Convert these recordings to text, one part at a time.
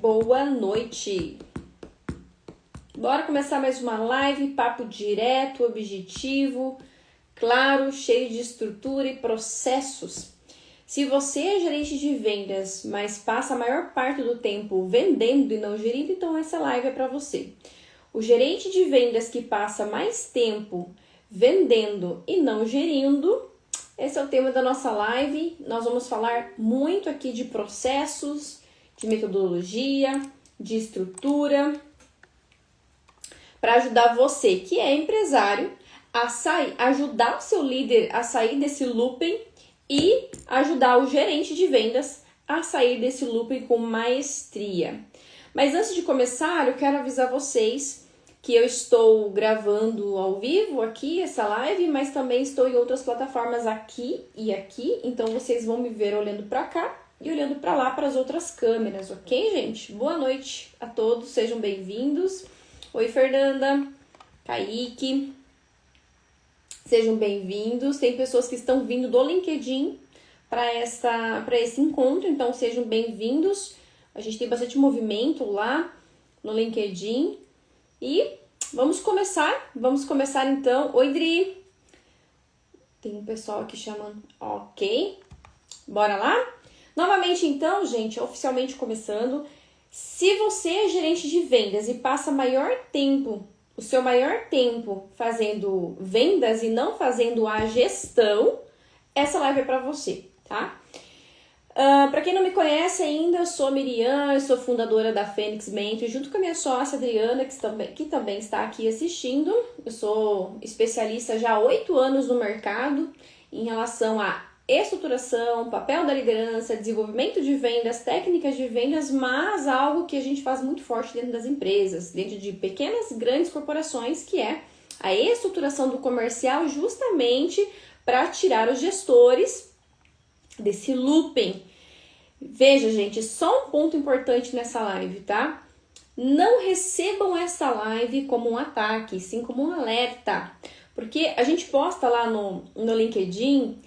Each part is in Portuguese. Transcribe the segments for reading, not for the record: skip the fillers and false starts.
boa noite. Bora começar mais uma live, papo direto, objetivo, claro, cheio de estrutura e processos. Se você é gerente de vendas, mas passa a maior parte do tempo vendendo e não gerindo, então essa live é para você. O gerente de vendas que passa mais tempo vendendo e não gerindo, esse é o tema da nossa live. Nós vamos falar muito aqui de processos, de metodologia, de estrutura, para ajudar você que é empresário a ajudar o seu líder a sair desse looping e ajudar o gerente de vendas a sair desse looping com maestria. Mas antes de começar, eu quero avisar vocês que eu estou gravando ao vivo aqui essa live, mas também estou em outras plataformas aqui e aqui, então vocês vão me ver olhando para cá e olhando para lá para as outras câmeras, ok, gente? Boa noite a todos, sejam bem-vindos. Oi, Fernanda, Kaique, sejam bem-vindos. Tem pessoas que estão vindo do LinkedIn para esse encontro, então sejam bem-vindos. A gente tem bastante movimento lá no LinkedIn e vamos começar então. Oi, Dri, tem um pessoal aqui chamando, ok, bora lá? Novamente então, gente, oficialmente começando. Se você é gerente de vendas e passa o seu maior tempo fazendo vendas e não fazendo a gestão, essa live é para você, tá? Para quem não me conhece ainda, eu sou a Miriam, eu sou fundadora da Fênix Mentor, junto com a minha sócia Adriana, que também está aqui assistindo. Eu sou especialista já há 8 anos no mercado em relação a estruturação, papel da liderança, desenvolvimento de vendas, técnicas de vendas, mas algo que a gente faz muito forte dentro das empresas, dentro de pequenas e grandes corporações, que é a estruturação do comercial, justamente para tirar os gestores desse looping. Veja, gente, só um ponto importante nessa live, tá? Não recebam essa live como um ataque, sim como um alerta, porque a gente posta lá no LinkedIn,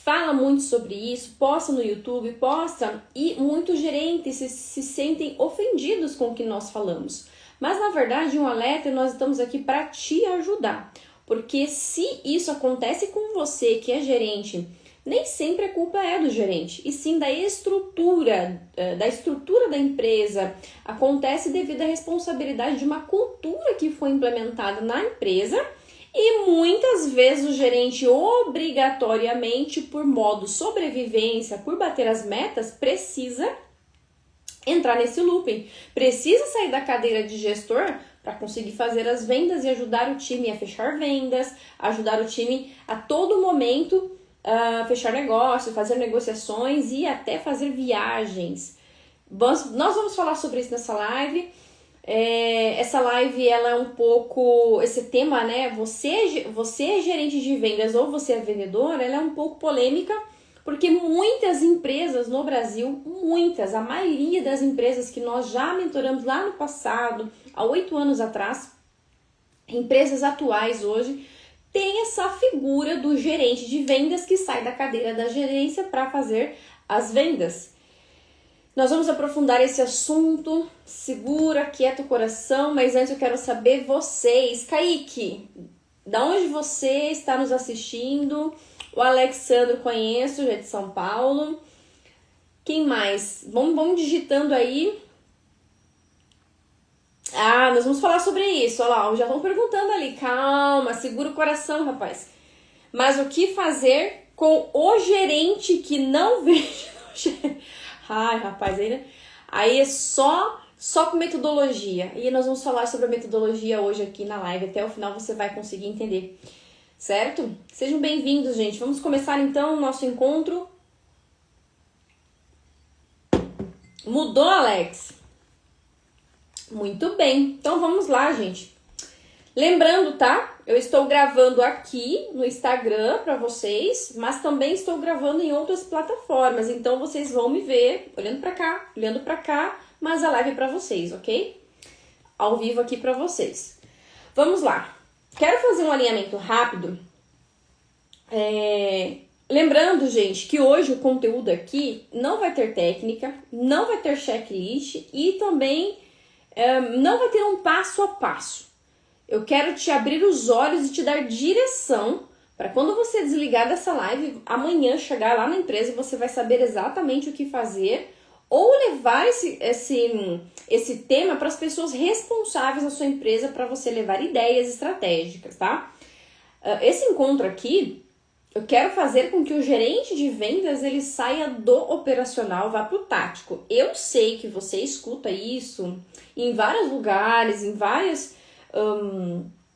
fala muito sobre isso, posta no YouTube, posta, e muitos gerentes se sentem ofendidos com o que nós falamos. Mas, na verdade, um alerta, nós estamos aqui para te ajudar. Porque se isso acontece com você, que é gerente, nem sempre a culpa é do gerente, e sim da estrutura da empresa. Acontece devido à responsabilidade de uma cultura que foi implementada na empresa. E muitas vezes o gerente, obrigatoriamente, por modo sobrevivência, por bater as metas, precisa entrar nesse looping. Precisa sair da cadeira de gestor para conseguir fazer as vendas e ajudar o time a fechar vendas, ajudar o time a todo momento fechar negócio, fazer negociações e até fazer viagens. Nós vamos falar sobre isso nessa live. Essa live, ela é um pouco, esse tema, né, você é gerente de vendas ou você é vendedor, ela é um pouco polêmica, porque muitas empresas no Brasil, a maioria das empresas que nós já mentoramos lá no passado, há 8 anos atrás, empresas atuais hoje, tem essa figura do gerente de vendas que sai da cadeira da gerência para fazer as vendas. Nós vamos aprofundar esse assunto, segura, quieta o coração, mas antes eu quero saber vocês. Kaique, da onde você está nos assistindo? O Alexandro conheço, já é de São Paulo. Quem mais? Vamos digitando aí. Nós vamos falar sobre isso, olha lá, já estão perguntando ali. Calma, segura o coração, rapaz. Mas o que fazer com o gerente que não vejo no gerente? Ai, rapaz, aí é só com metodologia. E nós vamos falar sobre a metodologia hoje aqui na live. Até o final você vai conseguir entender, certo? Sejam bem-vindos, gente. Vamos começar então o nosso encontro. Mudou, Alex? Muito bem. Então vamos lá, gente. Lembrando, tá? Eu estou gravando aqui no Instagram para vocês, mas também estou gravando em outras plataformas. Então vocês vão me ver olhando para cá, mas a live é para vocês, ok? Ao vivo aqui para vocês. Vamos lá. Quero fazer um alinhamento rápido. Lembrando, gente, que hoje o conteúdo aqui não vai ter técnica, não vai ter checklist e também não vai ter um passo a passo. Eu quero te abrir os olhos e te dar direção para quando você desligar dessa live, amanhã chegar lá na empresa, você vai saber exatamente o que fazer ou levar esse tema para as pessoas responsáveis da sua empresa para você levar ideias estratégicas, tá? Esse encontro aqui, eu quero fazer com que o gerente de vendas ele saia do operacional, vá para o tático. Eu sei que você escuta isso em vários lugares, em várias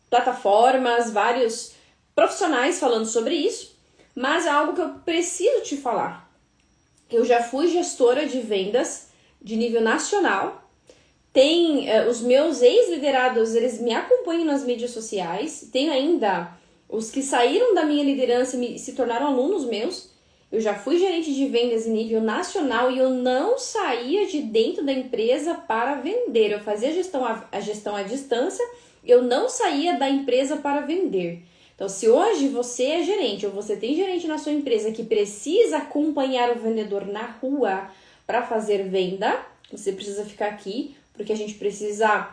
plataformas, vários profissionais falando sobre isso, mas é algo que eu preciso te falar. Eu já fui gestora de vendas de nível nacional. Tem os meus ex-liderados, eles me acompanham nas mídias sociais. Tem ainda os que saíram da minha liderança e se tornaram alunos meus. Eu já fui gerente de vendas em nível nacional e eu não saía de dentro da empresa para vender. Eu fazia a gestão à distância, eu não saía da empresa para vender. Então, se hoje você é gerente ou você tem gerente na sua empresa que precisa acompanhar o vendedor na rua para fazer venda, você precisa ficar aqui, porque a gente precisa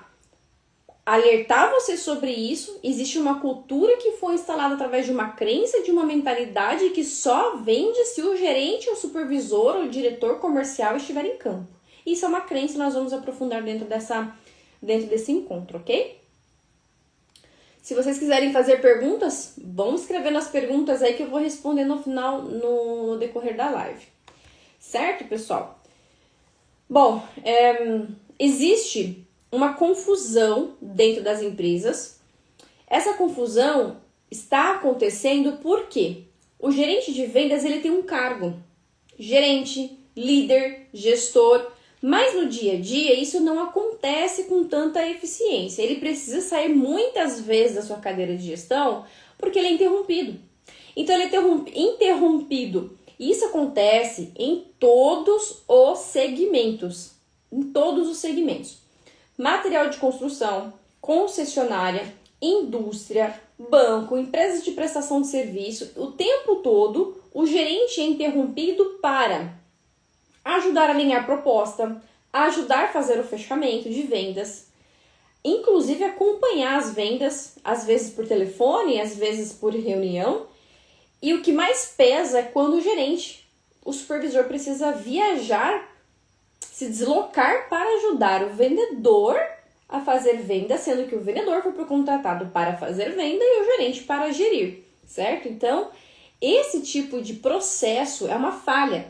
alertar você sobre isso. Existe uma cultura que foi instalada através de uma crença, de uma mentalidade que só vende se o gerente, o supervisor ou o diretor comercial estiver em campo. Isso é uma crença e nós vamos aprofundar dentro desse encontro, ok? Se vocês quiserem fazer perguntas, vão escrevendo as perguntas aí que eu vou responder no final, no decorrer da live. Certo, pessoal? Bom, existe uma confusão dentro das empresas. Essa confusão está acontecendo porque o gerente de vendas ele tem um cargo. Gerente, líder, gestor. Mas no dia a dia isso não acontece com tanta eficiência. Ele precisa sair muitas vezes da sua cadeira de gestão porque ele é interrompido. Então ele é interrompido. Isso acontece em todos os segmentos. Em todos os segmentos. Material de construção, concessionária, indústria, banco, empresas de prestação de serviço. O tempo todo o gerente é interrompido para ajudar a alinhar proposta, ajudar a fazer o fechamento de vendas, inclusive acompanhar as vendas, às vezes por telefone, às vezes por reunião. E o que mais pesa é quando o gerente, o supervisor precisa viajar, se deslocar para ajudar o vendedor a fazer venda, sendo que o vendedor foi contratado para fazer venda e o gerente para gerir, certo? Então, esse tipo de processo é uma falha.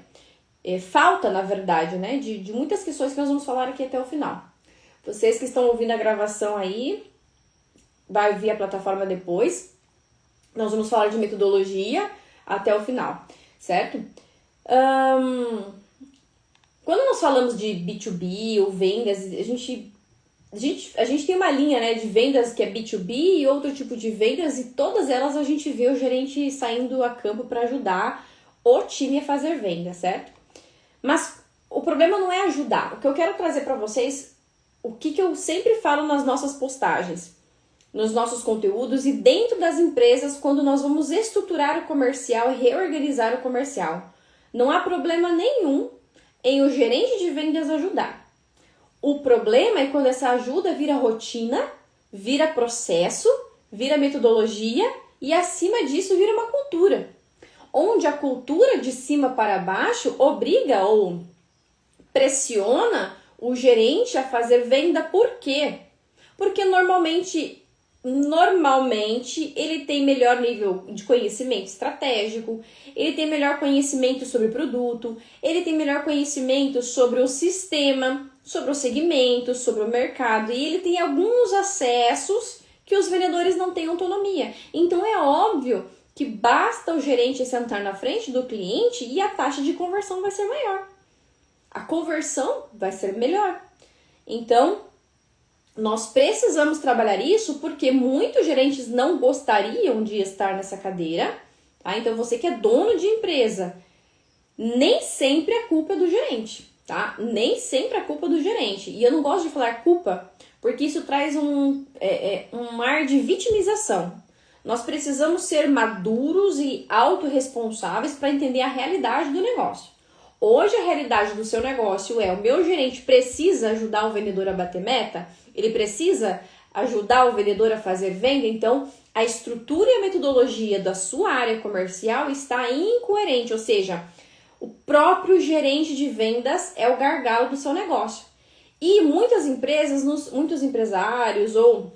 Falta, na verdade, né, de muitas questões que nós vamos falar aqui até o final. Vocês que estão ouvindo a gravação aí, vai ouvir a plataforma depois. Nós vamos falar de metodologia até o final, certo? Quando nós falamos de B2B ou vendas, a gente tem uma linha, né, de vendas que é B2B e outro tipo de vendas, e todas elas a gente vê o gerente saindo a campo para ajudar o time a fazer venda, certo? Mas o problema não é ajudar. O que eu quero trazer para vocês, o que eu sempre falo nas nossas postagens, nos nossos conteúdos e dentro das empresas quando nós vamos estruturar o comercial e reorganizar o comercial. Não há problema nenhum em o gerente de vendas ajudar. O problema é quando essa ajuda vira rotina, vira processo, vira metodologia e acima disso vira uma cultura. Onde a cultura de cima para baixo obriga ou pressiona o gerente a fazer venda. Por quê? Porque normalmente ele tem melhor nível de conhecimento estratégico, ele tem melhor conhecimento sobre o produto, ele tem melhor conhecimento sobre o sistema, sobre o segmento, sobre o mercado, e ele tem alguns acessos que os vendedores não têm autonomia. Então é óbvio que basta o gerente sentar na frente do cliente e a taxa de conversão vai ser maior. A conversão vai ser melhor. Então, nós precisamos trabalhar isso porque muitos gerentes não gostariam de estar nessa cadeira. Tá? Então, você que é dono de empresa, nem sempre a culpa é do gerente. Tá? Nem sempre a culpa é do gerente. E eu não gosto de falar culpa porque isso traz um ar de vitimização. Nós precisamos ser maduros e autorresponsáveis para entender a realidade do negócio. Hoje a realidade do seu negócio é: o meu gerente precisa ajudar o vendedor a bater meta? Ele precisa ajudar o vendedor a fazer venda? Então, a estrutura e a metodologia da sua área comercial está incoerente, ou seja, o próprio gerente de vendas é o gargalo do seu negócio. E muitas empresas, muitos empresários ou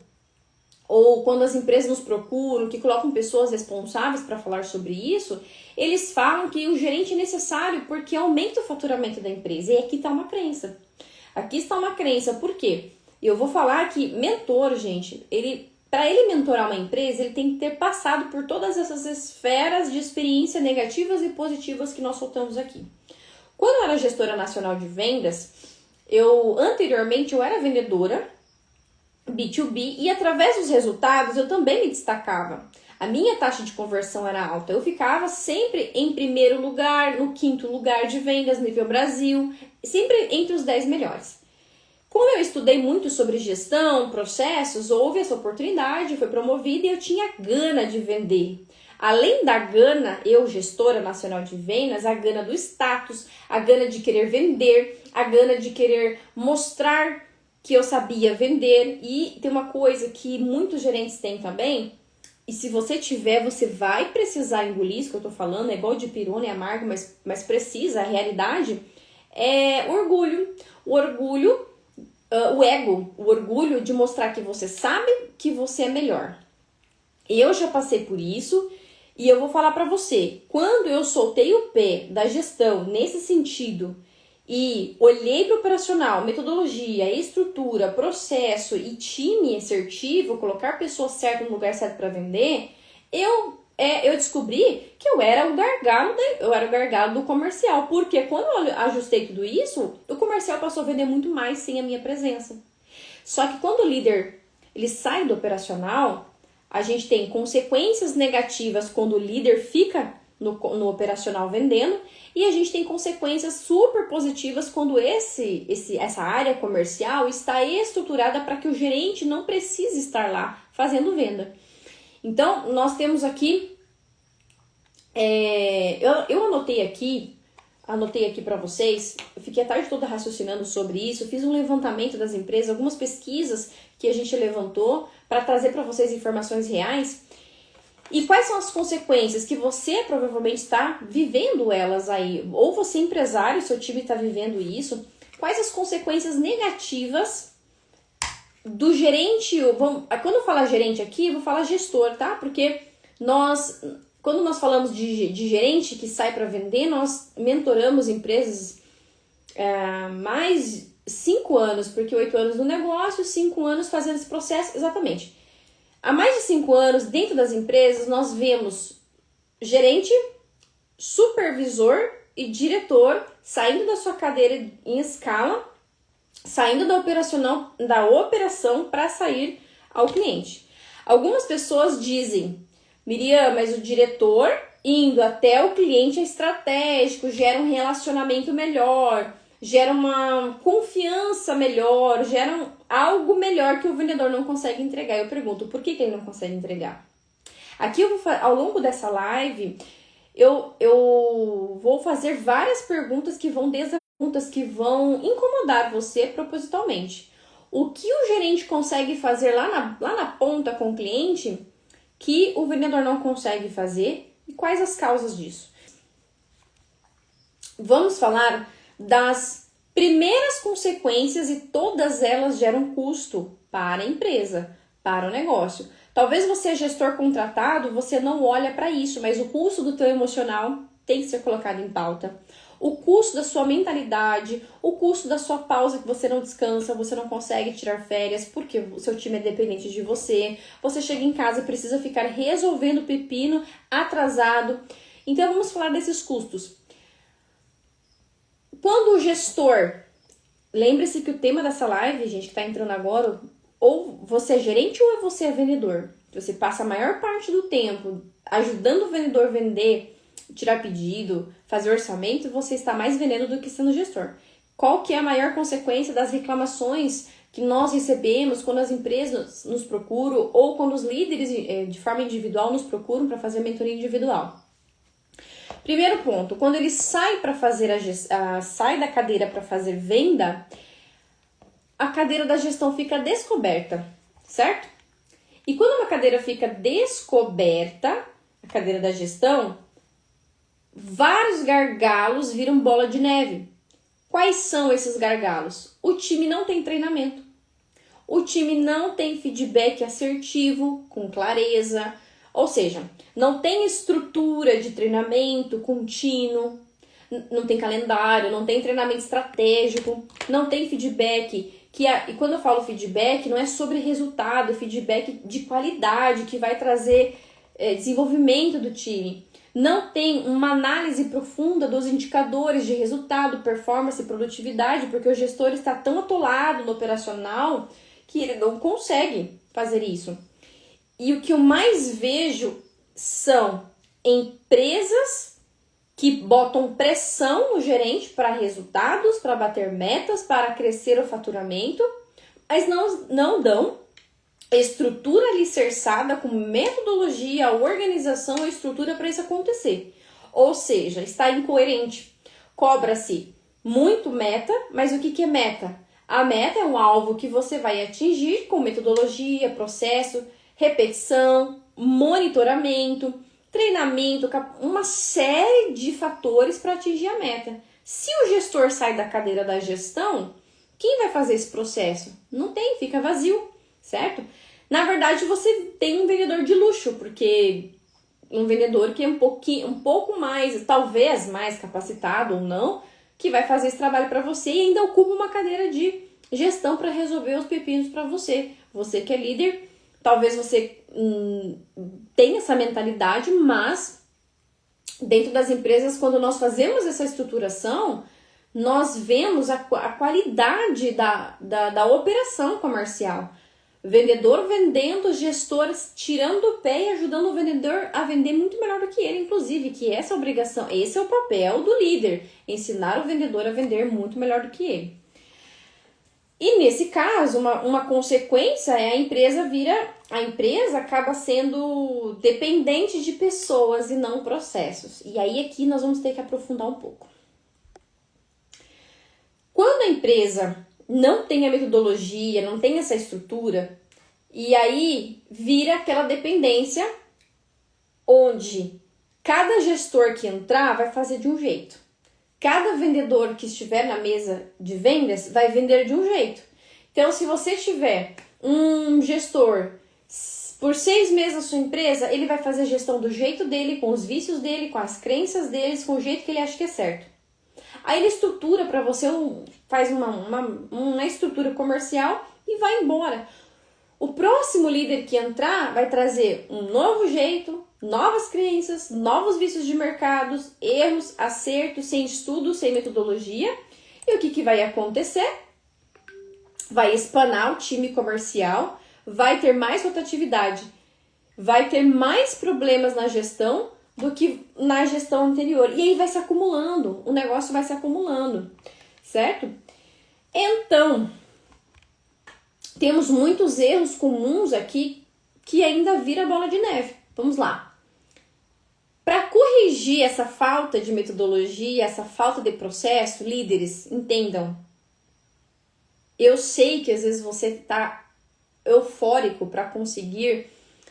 quando as empresas nos procuram, que colocam pessoas responsáveis para falar sobre isso, eles falam que o gerente é necessário porque aumenta o faturamento da empresa. E aqui está uma crença. Aqui está uma crença. Por quê? Eu vou falar que mentor, gente, para ele mentorar uma empresa, ele tem que ter passado por todas essas esferas de experiência negativas e positivas que nós soltamos aqui. Quando eu era gestora nacional de vendas, anteriormente eu era vendedora B2B e através dos resultados eu também me destacava. A minha taxa de conversão era alta. Eu ficava sempre em primeiro lugar, no 5º lugar de vendas nível Brasil, sempre entre os 10 melhores. Como eu estudei muito sobre gestão, processos, houve essa oportunidade, foi promovida e eu tinha gana de vender. Além da gana, eu, gestora nacional de vendas, a gana do status, a gana de querer vender, a gana de querer mostrar que eu sabia vender. E tem uma coisa que muitos gerentes têm também, e se você tiver, você vai precisar engolir isso que eu tô falando, é igual de pirona, é amargo, mas precisa, a realidade é orgulho. O ego, o orgulho de mostrar que você sabe que você é melhor. Eu já passei por isso e eu vou falar para você, quando eu soltei o pé da gestão nesse sentido e olhei para o operacional, metodologia, estrutura, processo e time assertivo, colocar pessoas certas no lugar certo para vender, eu descobri que eu era o gargalo do comercial, porque quando eu ajustei tudo isso, o comercial passou a vender muito mais sem a minha presença. Só que quando o líder ele sai do operacional, a gente tem consequências negativas quando o líder fica no operacional vendendo, e a gente tem consequências super positivas quando essa área comercial está estruturada para que o gerente não precise estar lá fazendo venda. Então, nós temos aqui, eu anotei aqui para vocês, eu fiquei a tarde toda raciocinando sobre isso, fiz um levantamento das empresas, algumas pesquisas que a gente levantou para trazer para vocês informações reais. E quais são as consequências que você provavelmente está vivendo elas aí? Ou você empresário, seu time está vivendo isso. Quais as consequências negativas do gerente? Quando eu falar gerente aqui, eu vou falar gestor, tá? Porque quando nós falamos de gerente que sai para vender, nós mentoramos empresas mais 5 anos, porque 8 anos no negócio, 5 anos fazendo esse processo, exatamente. Há mais de 5 anos, dentro das empresas, nós vemos gerente, supervisor e diretor saindo da sua cadeira em escala, saindo da operação para sair ao cliente. Algumas pessoas dizem, Miriam, mas o diretor indo até o cliente é estratégico, gera um relacionamento melhor, gera uma confiança melhor, gera algo melhor que o vendedor não consegue entregar. Eu pergunto, por que ele não consegue entregar? Aqui ao longo dessa live, eu vou fazer várias perguntas que vão incomodar você propositalmente. O que o gerente consegue fazer lá na ponta com o cliente que o vendedor não consegue fazer e quais as causas disso? Vamos falar das primeiras consequências e todas elas geram custo para a empresa, para o negócio. Talvez você é gestor contratado, você não olha para isso, mas o custo do teu emocional tem que ser colocado em pauta. O custo da sua mentalidade, o custo da sua pausa que você não descansa, você não consegue tirar férias porque o seu time é dependente de você. Você chega em casa e precisa ficar resolvendo o pepino atrasado. Então vamos falar desses custos. Quando o gestor, lembre-se que o tema dessa live, gente, que está entrando agora, ou você é gerente ou você é vendedor. Você passa a maior parte do tempo ajudando o vendedor a vender, tirar pedido, fazer orçamento, você está mais vendendo do que sendo gestor. Qual que é a maior consequência das reclamações que nós recebemos quando as empresas nos procuram ou quando os líderes de forma individual nos procuram para fazer mentoria individual? Primeiro ponto, quando ele sai para fazer sai da cadeira para fazer venda, a cadeira da gestão fica descoberta, certo? E quando uma cadeira fica descoberta, a cadeira da gestão, vários gargalos viram bola de neve. Quais são esses gargalos? O time não tem treinamento. O time não tem feedback assertivo, com clareza. Ou seja, não tem estrutura de treinamento contínuo, não tem calendário, não tem treinamento estratégico, não tem feedback. E quando eu falo feedback, não é sobre resultado, feedback de qualidade, que vai trazer desenvolvimento do time. Não tem uma análise profunda dos indicadores de resultado, performance e produtividade, porque o gestor está tão atolado no operacional que ele não consegue fazer isso. E o que eu mais vejo são empresas que botam pressão no gerente para resultados, para bater metas, para crescer o faturamento, mas não dão estrutura alicerçada com metodologia, organização e estrutura para isso acontecer. Ou seja, está incoerente. Cobra-se muito meta, mas o que é meta? A meta é um alvo que você vai atingir com metodologia, processo, repetição, monitoramento, treinamento, uma série de fatores para atingir a meta. Se o gestor sai da cadeira da gestão, quem vai fazer esse processo? Não tem, fica vazio, certo? Na verdade, você tem um vendedor de luxo, porque um vendedor que é um pouco mais, talvez mais capacitado ou não, que vai fazer esse trabalho para você e ainda ocupa uma cadeira de gestão para resolver os pepinos para você. Você que é líder, talvez você tenha essa mentalidade, mas dentro das empresas, quando nós fazemos essa estruturação, nós vemos a qualidade da operação comercial. Vendedor vendendo, gestores tirando o pé e ajudando o vendedor a vender muito melhor do que ele, inclusive, que essa é a obrigação, esse é o papel do líder, ensinar o vendedor a vender muito melhor do que ele. E nesse caso, uma consequência é a empresa acaba sendo dependente de pessoas e não processos. E aí aqui nós vamos ter que aprofundar um pouco. Quando a empresa não tem a metodologia, não tem essa estrutura, e aí vira aquela dependência onde cada gestor que entrar vai fazer de um jeito. Cada vendedor que estiver na mesa de vendas vai vender de um jeito. Então, se você tiver um gestor por 6 meses na sua empresa, ele vai fazer gestão do jeito dele, com os vícios dele, com as crenças deles, com o jeito que ele acha que é certo. Aí ele estrutura para você, faz uma estrutura comercial e vai embora. O próximo líder que entrar vai trazer um novo jeito, novas crenças, novos vícios de mercados, erros, acertos, sem estudo, sem metodologia. E o que vai acontecer? Vai espanar o time comercial, vai ter mais rotatividade, vai ter mais problemas na gestão do que na gestão anterior. E aí vai se acumulando, o negócio vai se acumulando, certo? Então, temos muitos erros comuns aqui que ainda vira bola de neve. Vamos lá. Para corrigir essa falta de metodologia, essa falta de processo, líderes, entendam. Eu sei que às vezes você está eufórico para conseguir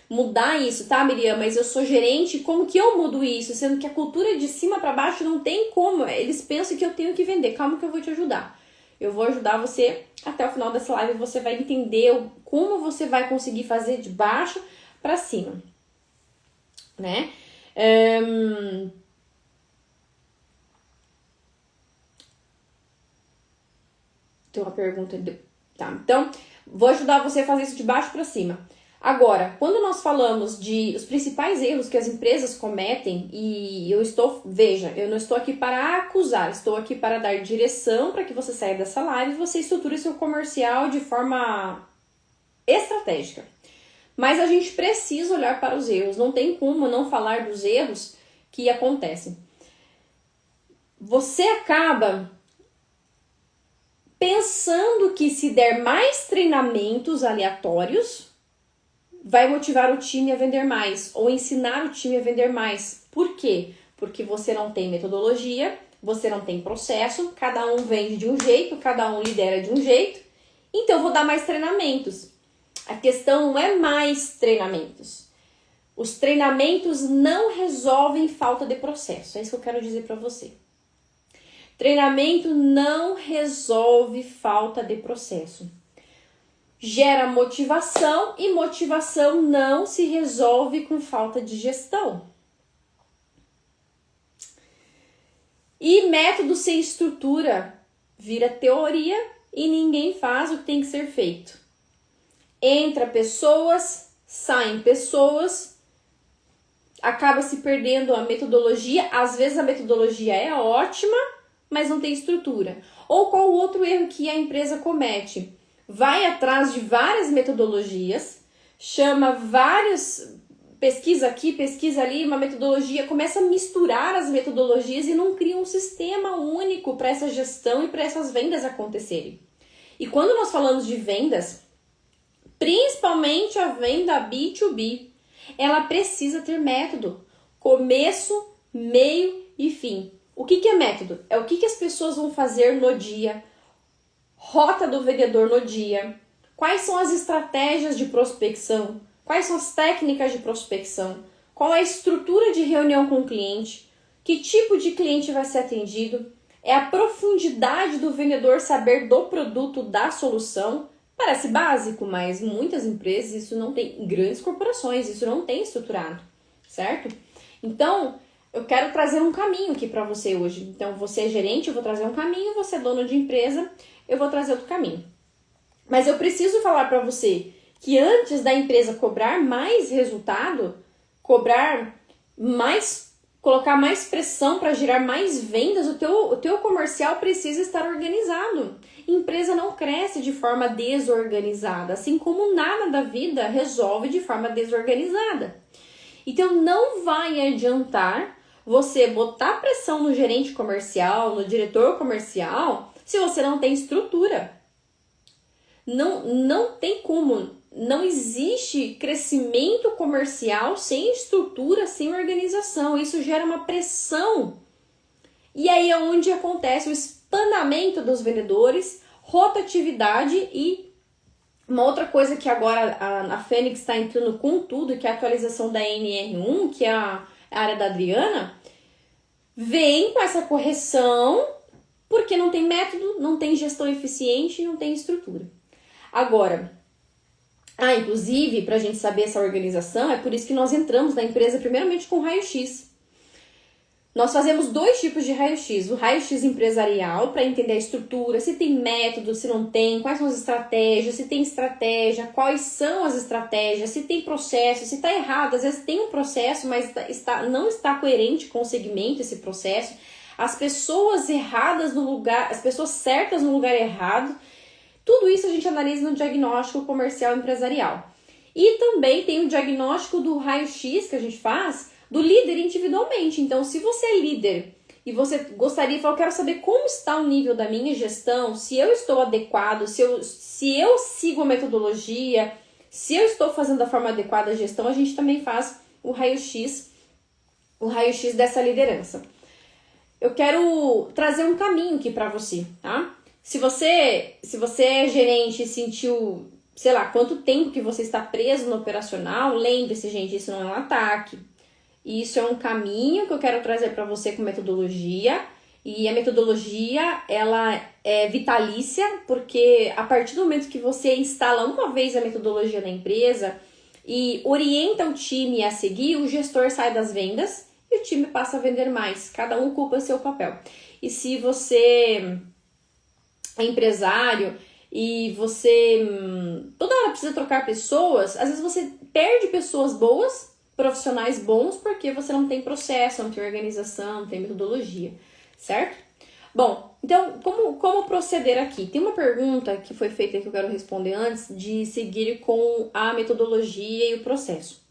mudar isso, tá, Miriam? Mas eu sou gerente, como que eu mudo isso? Sendo que a cultura de cima para baixo não tem como. Eles pensam que eu tenho que vender. Calma que eu vou te ajudar. Eu vou ajudar você até o final dessa live. Você vai entender como você vai conseguir fazer de baixo para cima, né? Tem uma pergunta. Tá, então, vou ajudar você a fazer isso de baixo para cima. Agora, quando nós falamos de os principais erros que as empresas cometem, e eu não estou aqui para acusar, estou aqui para dar direção para que você saia dessa live e você estruture seu comercial de forma estratégica. Mas a gente precisa olhar para os erros, não tem como não falar dos erros que acontecem. Você acaba pensando que se der mais treinamentos aleatórios, vai motivar o time a vender mais, ou ensinar o time a vender mais. Por quê? Porque você não tem metodologia, você não tem processo, cada um vende de um jeito, cada um lidera de um jeito, então eu vou dar mais treinamentos. A questão não é mais treinamentos. Os treinamentos não resolvem falta de processo, é isso que eu quero dizer para você. Treinamento não resolve falta de processo. Gera motivação e motivação não se resolve com falta de gestão. E método sem estrutura vira teoria e ninguém faz o que tem que ser feito. Entra pessoas, saem pessoas, acaba se perdendo a metodologia. Às vezes a metodologia é ótima, mas não tem estrutura. Ou qual outro erro que a empresa comete? Vai atrás de várias metodologias, chama vários, pesquisa aqui, pesquisa ali, uma metodologia, começa a misturar as metodologias e não cria um sistema único para essa gestão e para essas vendas acontecerem. E quando nós falamos de vendas, principalmente a venda B2B, ela precisa ter método, começo, meio e fim. O que é método? É o que as pessoas vão fazer no dia, rota do vendedor no dia, quais são as estratégias de prospecção, quais são as técnicas de prospecção, qual é a estrutura de reunião com o cliente, que tipo de cliente vai ser atendido, é a profundidade do vendedor saber do produto, da solução. Parece básico, mas muitas empresas isso não tem, grandes corporações, isso não tem estruturado, certo? Então, eu quero trazer um caminho aqui para você hoje. Então, você é gerente, eu vou trazer um caminho, você é dono de empresa, eu vou trazer outro caminho. Mas eu preciso falar para você que antes da empresa cobrar mais resultado, colocar mais pressão para gerar mais vendas, o teu comercial precisa estar organizado. Empresa não cresce de forma desorganizada, assim como nada da vida resolve de forma desorganizada. Então não vai adiantar você botar pressão no gerente comercial, no diretor comercial, se você não tem estrutura. Não tem como. Não existe crescimento comercial sem estrutura, sem organização. Isso gera uma pressão. E aí é onde acontece o espanamento dos vendedores, rotatividade e uma outra coisa que agora a Fênix está entrando com tudo, que é a atualização da NR1, que é a área da Adriana, vem com essa correção porque não tem método, não tem gestão eficiente, não tem estrutura. Agora, inclusive, para a gente saber essa organização, é por isso que nós entramos na empresa primeiramente com raio-x. Nós fazemos 2 tipos de raio-x. O raio-x empresarial, para entender a estrutura, se tem método, se não tem, quais são as estratégias, se tem estratégia, quais são as estratégias, se tem processo, se está errado. Às vezes tem um processo, mas não está coerente com o segmento esse processo. As pessoas erradas no lugar, as pessoas certas no lugar errado. Tudo isso a gente analisa no diagnóstico comercial empresarial. E também tem o diagnóstico do raio-x que a gente faz do líder individualmente. Então, se você é líder e você gostaria de falar, eu quero saber como está o nível da minha gestão, se eu estou adequado, se eu sigo a metodologia, se eu estou fazendo da forma adequada a gestão, a gente também faz o raio-x dessa liderança. Eu quero trazer um caminho aqui para você, tá? Se você é gerente e sentiu, sei lá, quanto tempo que você está preso no operacional, lembre-se, gente, isso não é um ataque. Isso é um caminho que eu quero trazer para você com metodologia. E a metodologia, ela é vitalícia, porque a partir do momento que você instala uma vez a metodologia na empresa e orienta o time a seguir, o gestor sai das vendas e o time passa a vender mais. Cada um ocupa seu papel. E se você é empresário e você toda hora precisa trocar pessoas, às vezes você perde pessoas boas, profissionais bons, porque você não tem processo, não tem organização, não tem metodologia, certo? Bom, então, como proceder aqui? Tem uma pergunta que foi feita que eu quero responder antes de seguir com a metodologia e o processo.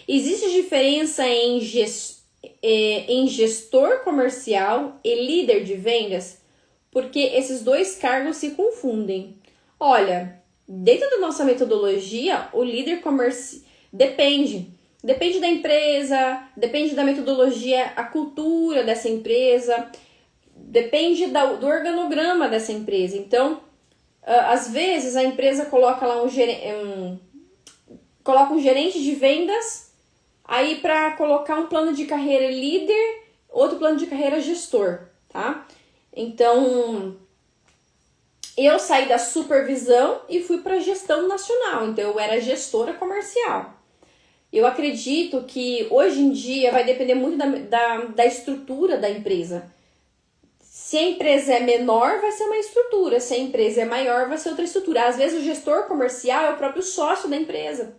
Existe diferença em gestor comercial e líder de vendas? porque esses dois cargos se confundem. Olha, dentro da nossa metodologia, o líder comercial depende da empresa, depende da metodologia, a cultura dessa empresa, depende do organograma dessa empresa. Então, às vezes a empresa coloca lá coloca um gerente de vendas, aí para colocar um plano de carreira líder, outro plano de carreira gestor, tá? Então, eu saí da supervisão e fui para gestão nacional, então eu era gestora comercial. Eu acredito que hoje em dia vai depender muito da estrutura da empresa. Se a empresa é menor, vai ser uma estrutura. Se a empresa é maior, vai ser outra estrutura. Às vezes o gestor comercial é o próprio sócio da empresa.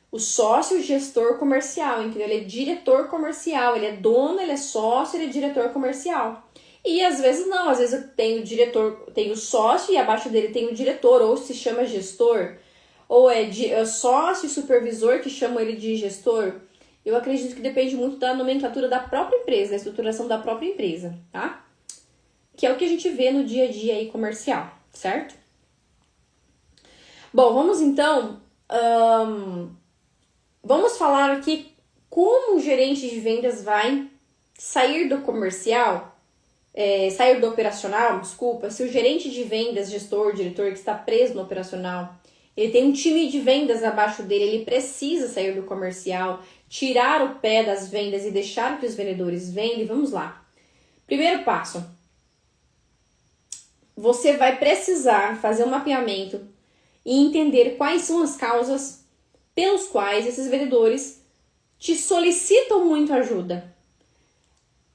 O sócio gestor comercial, entendeu? Ele é diretor comercial, ele é dono, ele é sócio, ele é diretor comercial. E às vezes não, às vezes eu tenho o diretor, tenho o sócio e abaixo dele tem o diretor, ou se chama gestor, ou é sócio e supervisor que chamam ele de gestor. Eu acredito que depende muito da nomenclatura da própria empresa, da estruturação da própria empresa, tá? Que é o que a gente vê no dia a dia aí comercial, certo? Bom, vamos então, vamos falar aqui como o gerente de vendas vai sair do comercial, sair do operacional, desculpa, se o gerente de vendas, gestor, diretor que está preso no operacional, ele tem um time de vendas abaixo dele, ele precisa sair do comercial, tirar o pé das vendas e deixar que os vendedores vendem. Vamos lá. Primeiro passo. Você vai precisar fazer um mapeamento e entender quais são as causas pelos quais esses vendedores te solicitam muito ajuda.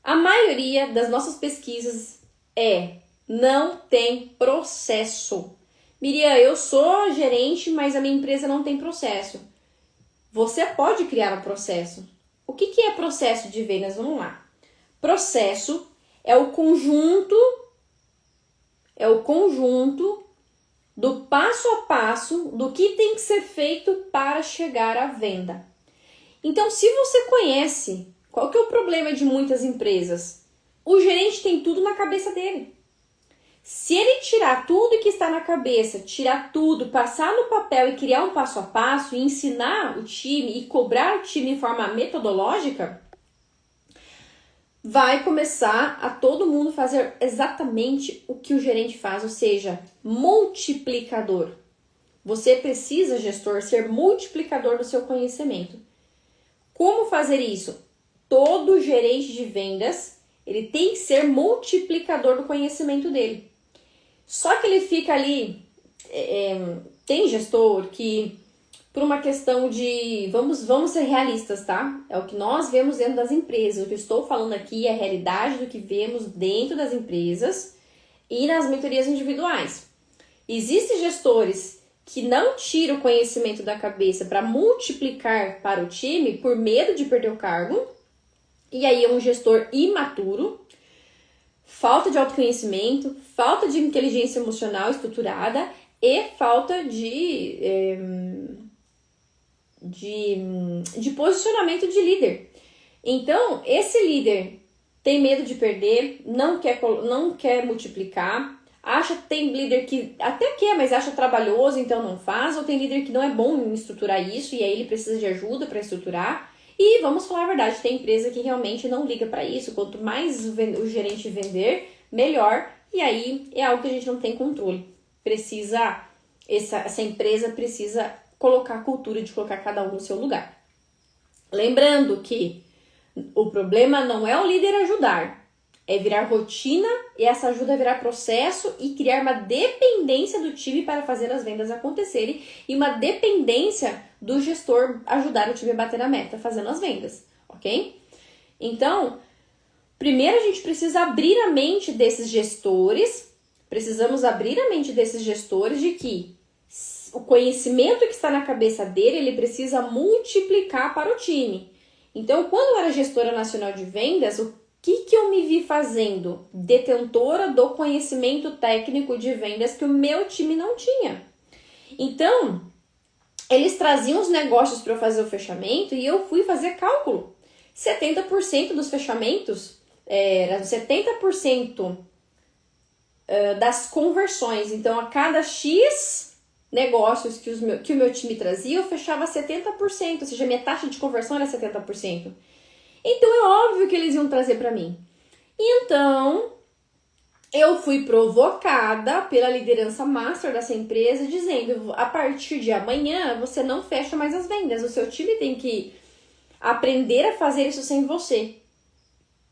A maioria das nossas pesquisas não tem processo. Miriam, eu sou gerente, mas a minha empresa não tem processo. Você pode criar um processo. O que é processo de vendas? Vamos lá. Processo é o conjunto do passo a passo do que tem que ser feito para chegar à venda. Então, se você conhece qual que é o problema de muitas empresas, o gerente tem tudo na cabeça dele. Se ele tirar tudo que está na cabeça, tirar tudo, passar no papel e criar um passo a passo, e ensinar o time e cobrar o time de forma metodológica, vai começar a todo mundo fazer exatamente o que o gerente faz, ou seja, multiplicador. Você precisa, gestor, ser multiplicador do seu conhecimento. Como fazer isso? Todo gerente de vendas, ele tem que ser multiplicador do conhecimento dele. Só que ele fica ali, tem gestor que, por uma questão de, vamos ser realistas, tá? É o que nós vemos dentro das empresas. O que eu estou falando aqui é a realidade do que vemos dentro das empresas e nas mentorias individuais. Existem gestores que não tiram o conhecimento da cabeça para multiplicar para o time por medo de perder o cargo. E aí é um gestor imaturo, falta de autoconhecimento, falta de inteligência emocional estruturada e falta de posicionamento de líder. Então, esse líder tem medo de perder, não quer multiplicar, tem líder que até quer, mas acha trabalhoso, então não faz, ou tem líder que não é bom em estruturar isso e aí ele precisa de ajuda para estruturar. E vamos falar a verdade, tem empresa que realmente não liga para isso. Quanto mais o gerente vender, melhor. E aí é algo que a gente não tem controle. Essa empresa precisa colocar a cultura de colocar cada um no seu lugar. Lembrando que o problema não é o líder ajudar, é virar rotina e essa ajuda virar processo e criar uma dependência do time para fazer as vendas acontecerem e uma dependência do gestor ajudar o time a bater a meta fazendo as vendas, ok? Então, primeiro a gente precisa abrir a mente desses gestores, de que o conhecimento que está na cabeça dele, ele precisa multiplicar para o time. Então, quando eu era gestora nacional de vendas, o que eu me vi fazendo? Detentora do conhecimento técnico de vendas que o meu time não tinha. Então, eles traziam os negócios para eu fazer o fechamento e eu fui fazer cálculo. 70% dos fechamentos, 70% das conversões. Então, a cada X negócios que o meu time trazia, eu fechava 70%, ou seja, a minha taxa de conversão era 70%. Então, é óbvio que eles iam trazer para mim. Então, eu fui provocada pela liderança master dessa empresa, dizendo, a partir de amanhã, você não fecha mais as vendas, o seu time tem que aprender a fazer isso sem você.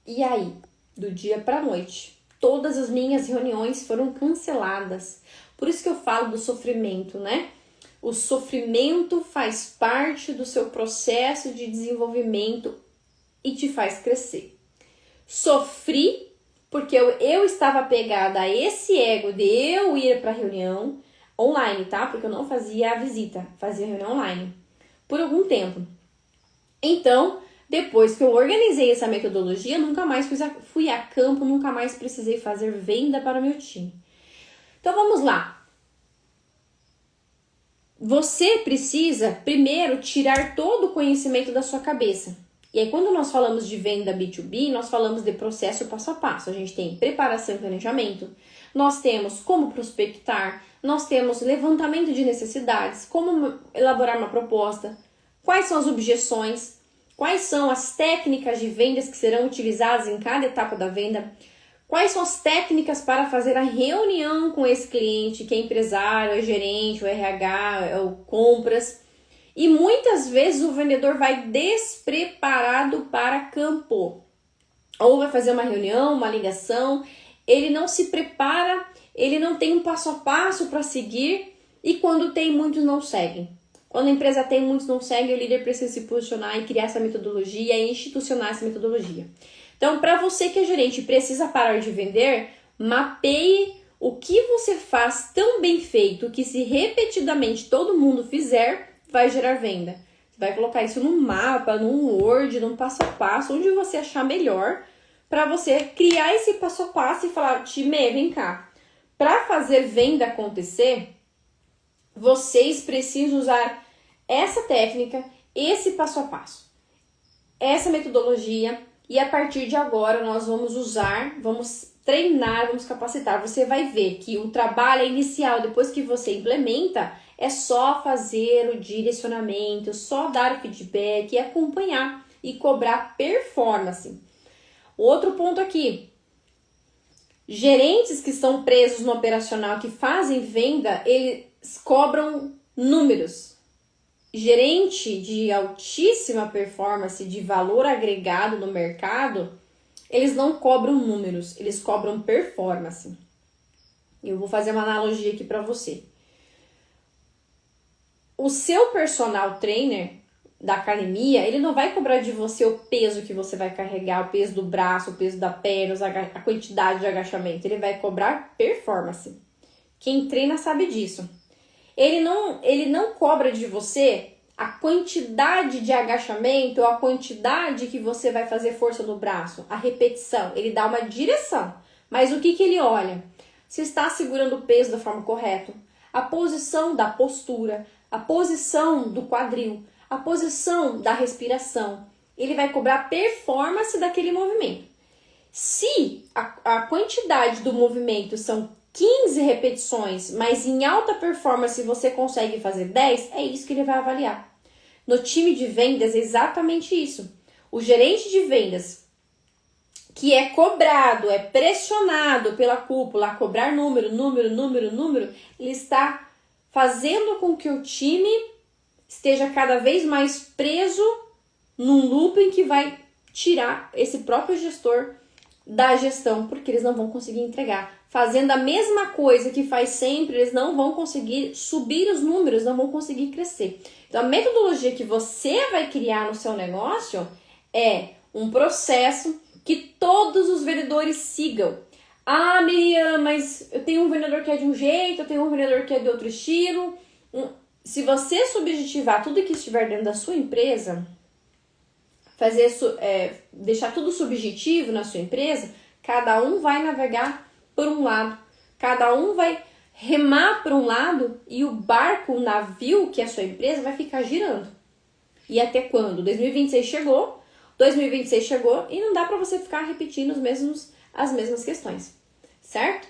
E aí, do dia para noite, todas as minhas reuniões foram canceladas. Por isso que eu falo do sofrimento, né? O sofrimento faz parte do seu processo de desenvolvimento e te faz crescer. Sofri porque eu estava apegada a esse ego de eu ir para a reunião online, tá? Porque eu não fazia a visita, fazia a reunião online por algum tempo. Então, depois que eu organizei essa metodologia, nunca mais fui a campo, nunca mais precisei fazer venda para o meu time. Então, vamos lá. Você precisa, primeiro, tirar todo o conhecimento da sua cabeça. E aí, quando nós falamos de venda B2B, nós falamos de processo passo a passo. A gente tem preparação e planejamento, nós temos como prospectar, nós temos levantamento de necessidades, como elaborar uma proposta, quais são as objeções, quais são as técnicas de vendas que serão utilizadas em cada etapa da venda, quais são as técnicas para fazer a reunião com esse cliente, que é empresário, é gerente, o RH, é o compras. E muitas vezes o vendedor vai despreparado para campo. Ou vai fazer uma reunião, uma ligação, ele não se prepara, ele não tem um passo a passo para seguir e quando tem, muitos não seguem. Quando a empresa tem, muitos não seguem, o líder precisa se posicionar e criar essa metodologia e institucionar essa metodologia. Então, para você que é gerente e precisa parar de vender, mapeie o que você faz tão bem feito que se repetidamente todo mundo fizer, vai gerar venda. Você vai colocar isso num mapa, num Word, num passo a passo, onde você achar melhor, para você criar esse passo a passo e falar, time, vem cá. Para fazer venda acontecer, vocês precisam usar essa técnica, esse passo a passo, essa metodologia, e a partir de agora nós vamos usar, vamos treinar, vamos capacitar. Você vai ver que o trabalho inicial, depois que você implementa, é só fazer o direcionamento, só dar o feedback e acompanhar e cobrar performance. Outro ponto aqui, gerentes que estão presos no operacional, que fazem venda, eles cobram números. Gerente de altíssima performance, de valor agregado no mercado, eles não cobram números, eles cobram performance. Eu vou fazer uma analogia aqui para você. O seu personal trainer da academia, ele não vai cobrar de você o peso que você vai carregar, o peso do braço, o peso da perna, a quantidade de agachamento. Ele vai cobrar performance. Quem treina sabe disso. Ele não cobra de você a quantidade de agachamento ou a quantidade que você vai fazer força no braço, a repetição. Ele dá uma direção. Mas o que ele olha? Se está segurando o peso da forma correta, a posição da postura, a posição do quadril, a posição da respiração. Ele vai cobrar a performance daquele movimento. Se a quantidade do movimento são 15 repetições, mas em alta performance você consegue fazer 10, é isso que ele vai avaliar. No time de vendas é exatamente isso. O gerente de vendas, que é cobrado, é pressionado pela cúpula a cobrar número, ele está fazendo com que o time esteja cada vez mais preso num looping que vai tirar esse próprio gestor da gestão, porque eles não vão conseguir entregar. Fazendo a mesma coisa que faz sempre, eles não vão conseguir subir os números, não vão conseguir crescer. Então, a metodologia que você vai criar no seu negócio é um processo que todos os vendedores sigam. Ah, Miriam, mas eu tenho um vendedor que é de um jeito, eu tenho um vendedor que é de outro estilo. Se você subjetivar tudo que estiver dentro da sua empresa, deixar tudo subjetivo na sua empresa, cada um vai navegar por um lado, cada um vai remar por um lado e o barco, o navio que é a sua empresa vai ficar girando. E até quando? 2026 chegou e não dá para você ficar repetindo as mesmas questões, certo?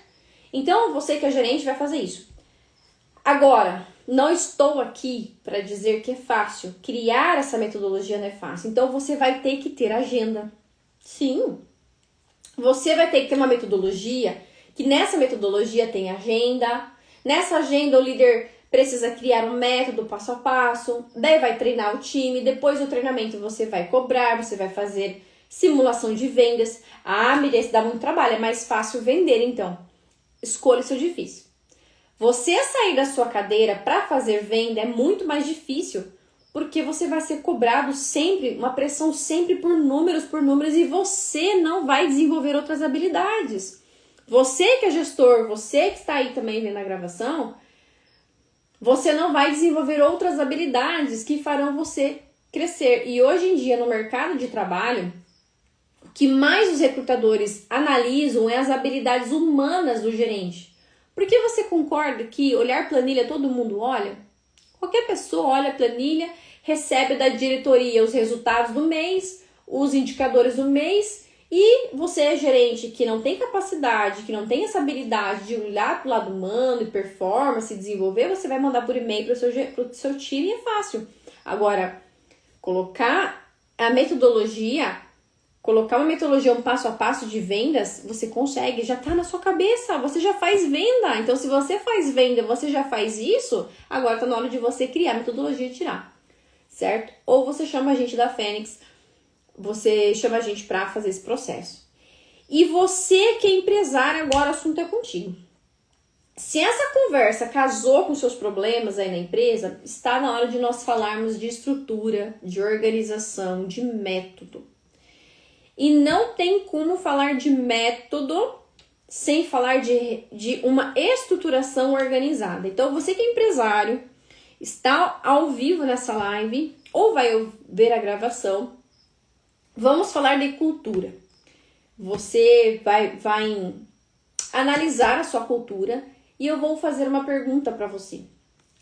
Então, você que é gerente vai fazer isso. Agora, não estou aqui para dizer que é fácil. Criar essa metodologia não é fácil. Então, você vai ter que ter agenda. Sim. Você vai ter que ter uma metodologia, que nessa metodologia tem agenda. Nessa agenda, o líder precisa criar um método passo a passo. Daí vai treinar o time. Depois do treinamento, você vai cobrar, você vai fazer simulação de vendas. Ah, Miriam, isso dá muito trabalho. É mais fácil vender, então. Escolha o seu difícil. Você sair da sua cadeira para fazer venda é muito mais difícil, porque você vai ser cobrado sempre, uma pressão sempre por números, e você não vai desenvolver outras habilidades. Você que é gestor, você que está aí também vendo a gravação, você não vai desenvolver outras habilidades que farão você crescer. E hoje em dia, no mercado de trabalho, o que mais os recrutadores analisam é as habilidades humanas do gerente. Porque você concorda que olhar planilha todo mundo olha? Qualquer pessoa olha a planilha, recebe da diretoria os resultados do mês, os indicadores do mês, e você é gerente que não tem capacidade, que não tem essa habilidade de olhar para o lado humano e performance, desenvolver, você vai mandar por e-mail para o seu time e é fácil. Agora, colocar uma metodologia, um passo a passo de vendas, você consegue, já está na sua cabeça, você já faz venda. Então, se você faz venda, você já faz isso, agora está na hora de você criar a metodologia e tirar, certo? Ou você chama a gente da Fênix, você chama a gente para fazer esse processo. E você que é empresário, agora o assunto é contigo. Se essa conversa casou com seus problemas aí na empresa, está na hora de nós falarmos de estrutura, de organização, de método. E não tem como falar de método sem falar de uma estruturação organizada. Então, você que é empresário, está ao vivo nessa live ou vai ver a gravação, vamos falar de cultura. Você vai analisar a sua cultura e eu vou fazer uma pergunta para você.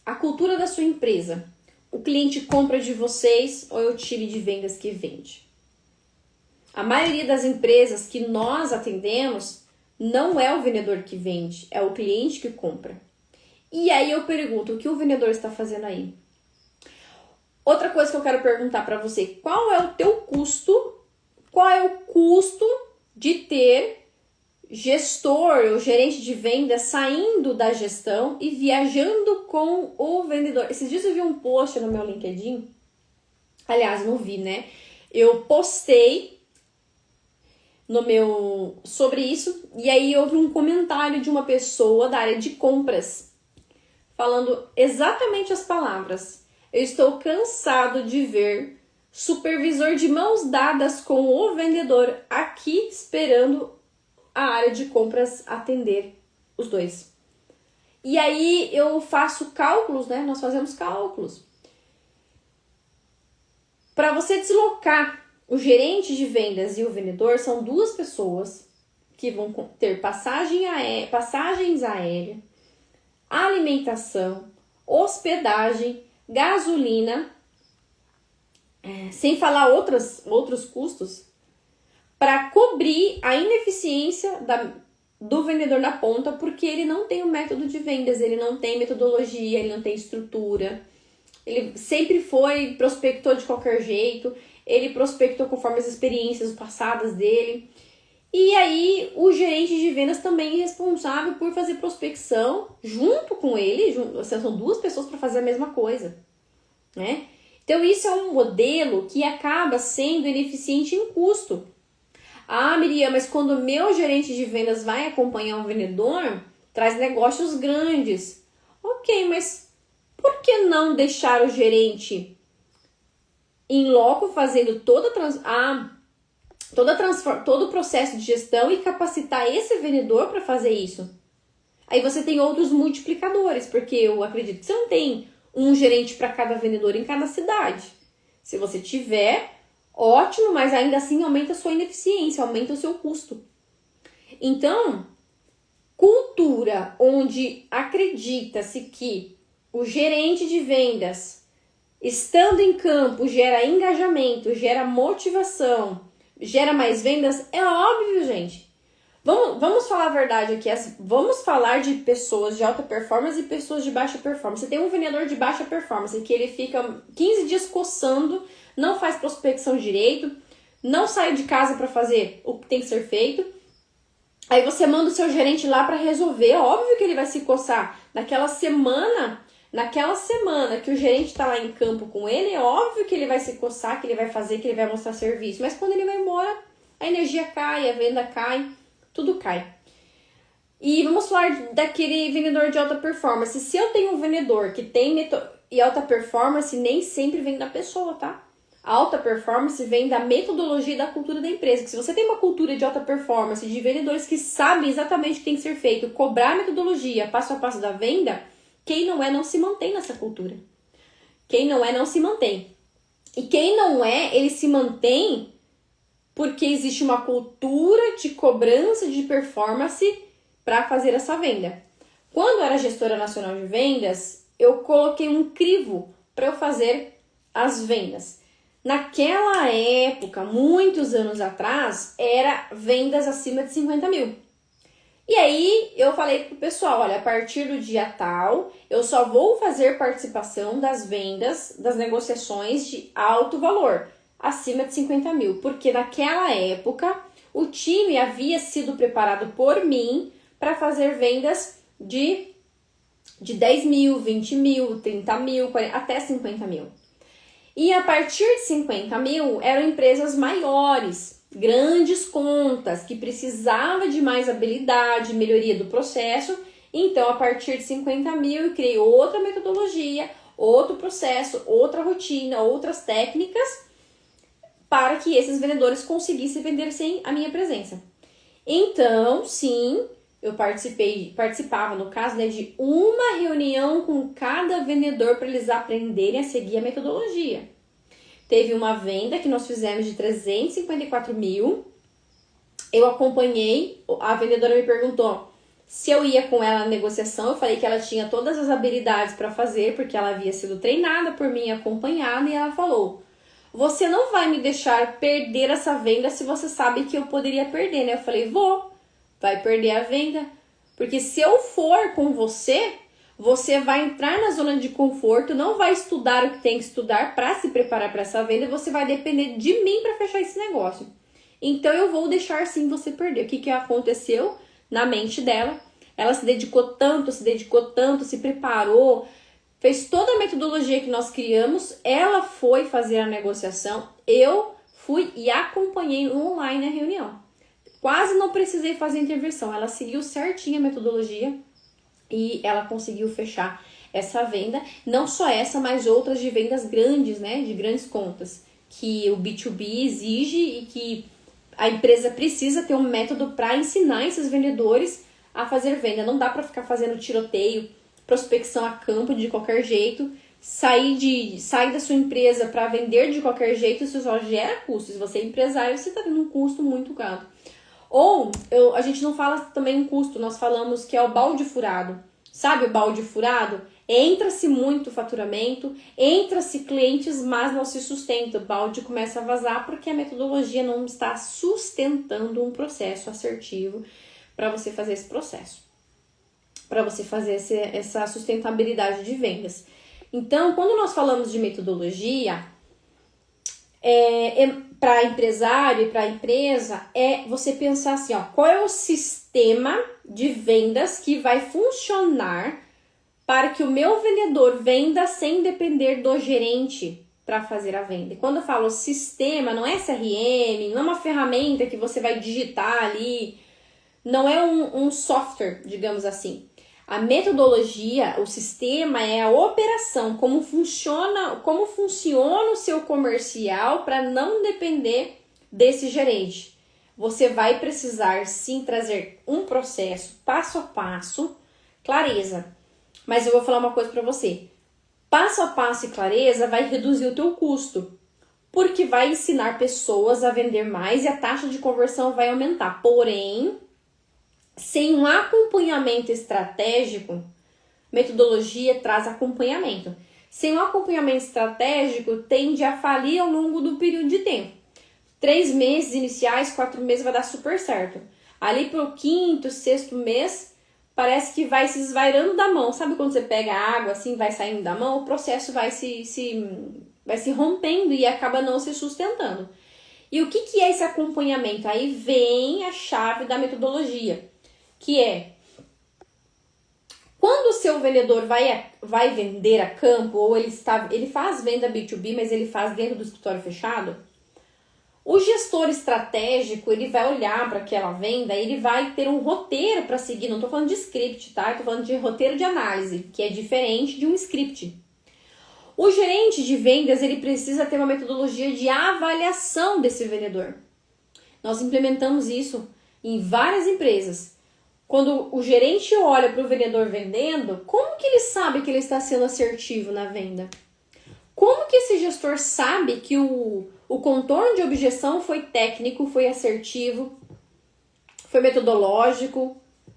A cultura da sua empresa, o cliente compra de vocês ou é o time de vendas que vende? A maioria das empresas que nós atendemos não é o vendedor que vende, é o cliente que compra. E aí eu pergunto, o que o vendedor está fazendo aí? Outra coisa que eu quero perguntar para você, qual é o teu custo? Qual é o custo de ter gestor ou gerente de venda saindo da gestão e viajando com o vendedor? Esses dias eu vi um post no meu LinkedIn, aliás, não vi, né? Eu postei sobre isso, e aí houve um comentário de uma pessoa da área de compras falando exatamente as palavras: eu estou cansado de ver supervisor de mãos dadas com o vendedor aqui esperando a área de compras atender os dois. E aí eu faço cálculos, né? Nós fazemos cálculos. Para você deslocar o gerente de vendas e o vendedor, são duas pessoas que vão ter passagens aéreas, alimentação, hospedagem, gasolina, sem falar outros custos, para cobrir a ineficiência do vendedor na ponta, porque ele não tem um método de vendas, ele não tem metodologia, ele não tem estrutura, ele sempre prospectou de qualquer jeito, ele prospectou conforme as experiências passadas dele. E aí, o gerente de vendas também é responsável por fazer prospecção junto com ele. São duas pessoas para fazer a mesma coisa, né? Então, isso é um modelo que acaba sendo ineficiente em custo. Ah, Miriam, mas quando o meu gerente de vendas vai acompanhar um vendedor, traz negócios grandes. Ok, mas por que não deixar o gerente em loco fazendo todo o processo de gestão e capacitar esse vendedor para fazer isso? Aí você tem outros multiplicadores, porque eu acredito que você não tem um gerente para cada vendedor em cada cidade. Se você tiver, ótimo, mas ainda assim aumenta a sua ineficiência, aumenta o seu custo. Então, cultura onde acredita-se que o gerente de vendas, estando em campo, gera engajamento, gera motivação, gera mais vendas, é óbvio, gente. Vamos falar a verdade aqui. Vamos falar de pessoas de alta performance e pessoas de baixa performance. Você tem um vendedor de baixa performance que ele fica 15 dias coçando, não faz prospecção direito, não sai de casa para fazer o que tem que ser feito. Aí você manda o seu gerente lá para resolver. Óbvio que ele vai se coçar. Naquela semana que o gerente tá lá em campo com ele, é óbvio que ele vai se coçar, que ele vai fazer, que ele vai mostrar serviço. Mas quando ele vai embora, a energia cai, a venda cai, tudo cai. E vamos falar daquele vendedor de alta performance. Se eu tenho um vendedor que tem e alta performance, nem sempre vem da pessoa, tá? A alta performance vem da metodologia e da cultura da empresa. Que se você tem uma cultura de alta performance, de vendedores que sabem exatamente o que tem que ser feito, cobrar a metodologia, passo a passo da venda, quem não se mantém nessa cultura. Quem não se mantém. E quem não é, ele se mantém porque existe uma cultura de cobrança de performance para fazer essa venda. Quando eu era gestora nacional de vendas, eu coloquei um crivo para eu fazer as vendas. Naquela época, muitos anos atrás, era vendas acima de 50 mil. E aí eu falei pro pessoal, olha, a partir do dia tal, eu só vou fazer participação das vendas, das negociações de alto valor, acima de 50 mil. Porque naquela época, o time havia sido preparado por mim para fazer vendas de 10 mil, 20 mil, 30 mil, 40, até 50 mil. E a partir de 50 mil, eram empresas maiores, grandes contas, que precisavam de mais habilidade, melhoria do processo. Então, a partir de 50 mil, eu criei outra metodologia, outro processo, outra rotina, outras técnicas, para que esses vendedores conseguissem vender sem a minha presença. Então, sim, eu participava, no caso, né, de uma reunião com cada vendedor para eles aprenderem a seguir a metodologia. Teve uma venda que nós fizemos de 354 mil. Eu acompanhei, a vendedora me perguntou se eu ia com ela na negociação. Eu falei que ela tinha todas as habilidades para fazer, porque ela havia sido treinada por mim, acompanhada, e ela falou: você não vai me deixar perder essa venda se você sabe que eu poderia perder, né? Eu falei: vou. Vai perder a venda, porque se eu for com você, você vai entrar na zona de conforto, não vai estudar o que tem que estudar para se preparar para essa venda, você vai depender de mim para fechar esse negócio. Então eu vou deixar sim você perder. O que aconteceu na mente dela? Ela se dedicou tanto, se preparou, fez toda a metodologia que nós criamos, ela foi fazer a negociação, eu fui e acompanhei online a reunião. Quase não precisei fazer intervenção, ela seguiu certinho a metodologia e ela conseguiu fechar essa venda. Não só essa, mas outras de vendas grandes, né, de grandes contas, que o B2B exige e que a empresa precisa ter um método para ensinar esses vendedores a fazer venda. Não dá para ficar fazendo tiroteio, prospecção a campo de qualquer jeito, sair da sua empresa para vender de qualquer jeito, isso só gera custo. Se você é empresário, você está tendo um custo muito caro. Ou, a gente não fala também em custo, nós falamos que é o balde furado. Sabe o balde furado? Entra-se muito faturamento, entra-se clientes, mas não se sustenta. O balde começa a vazar porque a metodologia não está sustentando um processo assertivo para você fazer esse processo. Para você fazer essa sustentabilidade de vendas. Então, quando nós falamos de metodologia, para empresário e para empresa, é você pensar assim, ó, qual é o sistema de vendas que vai funcionar para que o meu vendedor venda sem depender do gerente para fazer a venda. E quando eu falo sistema, não é CRM, não é uma ferramenta que você vai digitar ali, não é um software, digamos assim. A metodologia, o sistema é a operação, como funciona o seu comercial para não depender desse gerente. Você vai precisar sim trazer um processo passo a passo, clareza. Mas eu vou falar uma coisa para você. Passo a passo e clareza vai reduzir o teu custo, porque vai ensinar pessoas a vender mais e a taxa de conversão vai aumentar. Porém, sem um acompanhamento estratégico, metodologia traz acompanhamento. Sem um acompanhamento estratégico, tende a falir ao longo do período de tempo. 3 meses iniciais, 4 meses vai dar super certo. Ali pro quinto, sexto mês, parece que vai se esvairando da mão. Sabe quando você pega a água assim, vai saindo da mão? O processo vai se rompendo e acaba não se sustentando. E o que é esse acompanhamento? Aí vem a chave da metodologia, que é quando o seu vendedor vai vender a campo, ou ele faz venda B2B, mas ele faz dentro do escritório fechado, o gestor estratégico, ele vai olhar para aquela venda, ele vai ter um roteiro para seguir. Não estou falando de script, tá? Estou falando de roteiro de análise, que é diferente de um script. O gerente de vendas, ele precisa ter uma metodologia de avaliação desse vendedor. Nós implementamos isso em várias empresas. Quando o gerente olha para o vendedor vendendo, como que ele sabe que ele está sendo assertivo na venda? Como que esse gestor sabe que o contorno de objeção foi técnico, foi assertivo, foi metodológico?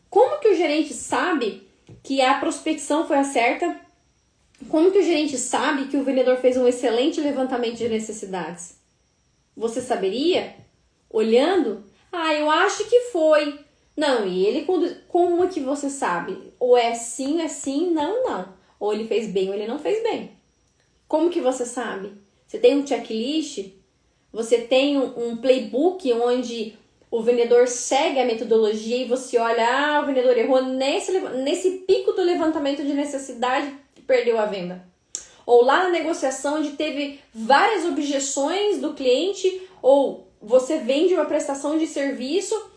Como que o gerente sabe que a prospecção foi a certa? Como que o gerente sabe que o vendedor fez um excelente levantamento de necessidades? Você saberia? Olhando? Eu acho que foi. Não, e ele, como que você sabe? Ou é sim, não. Ou ele fez bem ou ele não fez bem. Como que você sabe? Você tem um checklist? Você tem um playbook onde o vendedor segue a metodologia e você olha, o vendedor errou nesse pico do levantamento de necessidade e perdeu a venda. Ou lá na negociação onde teve várias objeções do cliente, ou você vende uma prestação de serviço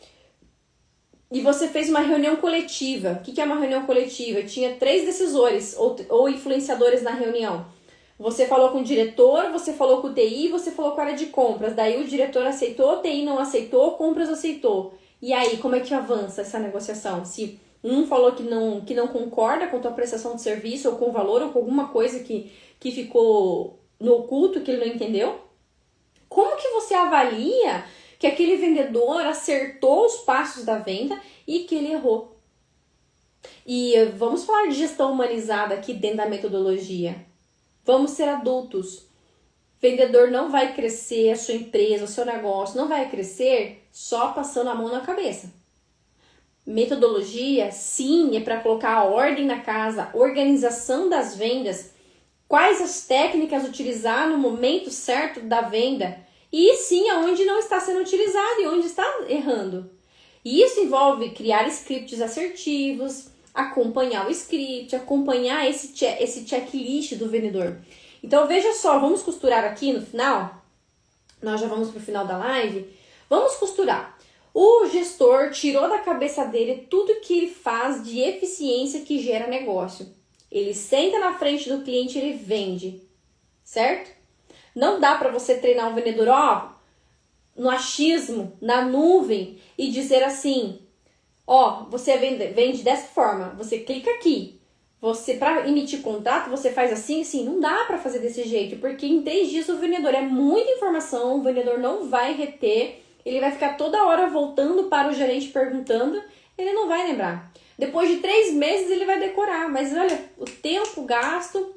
e você fez uma reunião coletiva. O que é uma reunião coletiva? Tinha 3 decisores ou influenciadores na reunião. Você falou com o diretor, você falou com o TI, você falou com a área de compras. Daí o diretor aceitou, o TI não aceitou, compras aceitou. E aí, como é que avança essa negociação? Se um falou que não concorda com a tua prestação de serviço, ou com o valor, ou com alguma coisa que ficou no oculto, que ele não entendeu, como que você avalia que aquele vendedor acertou os passos da venda e que ele errou? E vamos falar de gestão humanizada aqui dentro da metodologia. Vamos ser adultos. O vendedor não vai crescer, a sua empresa, o seu negócio não vai crescer só passando a mão na cabeça. Metodologia, sim, é para colocar a ordem na casa, organização das vendas, quais as técnicas utilizar no momento certo da venda e sim aonde não está sendo utilizado e onde está errando. E isso envolve criar scripts assertivos, acompanhar o script, acompanhar esse checklist do vendedor. Então veja só, vamos costurar aqui no final, nós já vamos para o final da live, vamos costurar. O gestor tirou da cabeça dele tudo que ele faz de eficiência que gera negócio. Ele senta na frente do cliente e ele vende, certo? Não dá para você treinar um vendedor no achismo, na nuvem e dizer assim, você vende dessa forma, você clica aqui. Você, para emitir contrato, você faz assim, não dá para fazer desse jeito, porque em 3 dias o vendedor é muita informação, o vendedor não vai reter, ele vai ficar toda hora voltando para o gerente perguntando, ele não vai lembrar. Depois de 3 meses ele vai decorar, mas olha, o tempo gasto,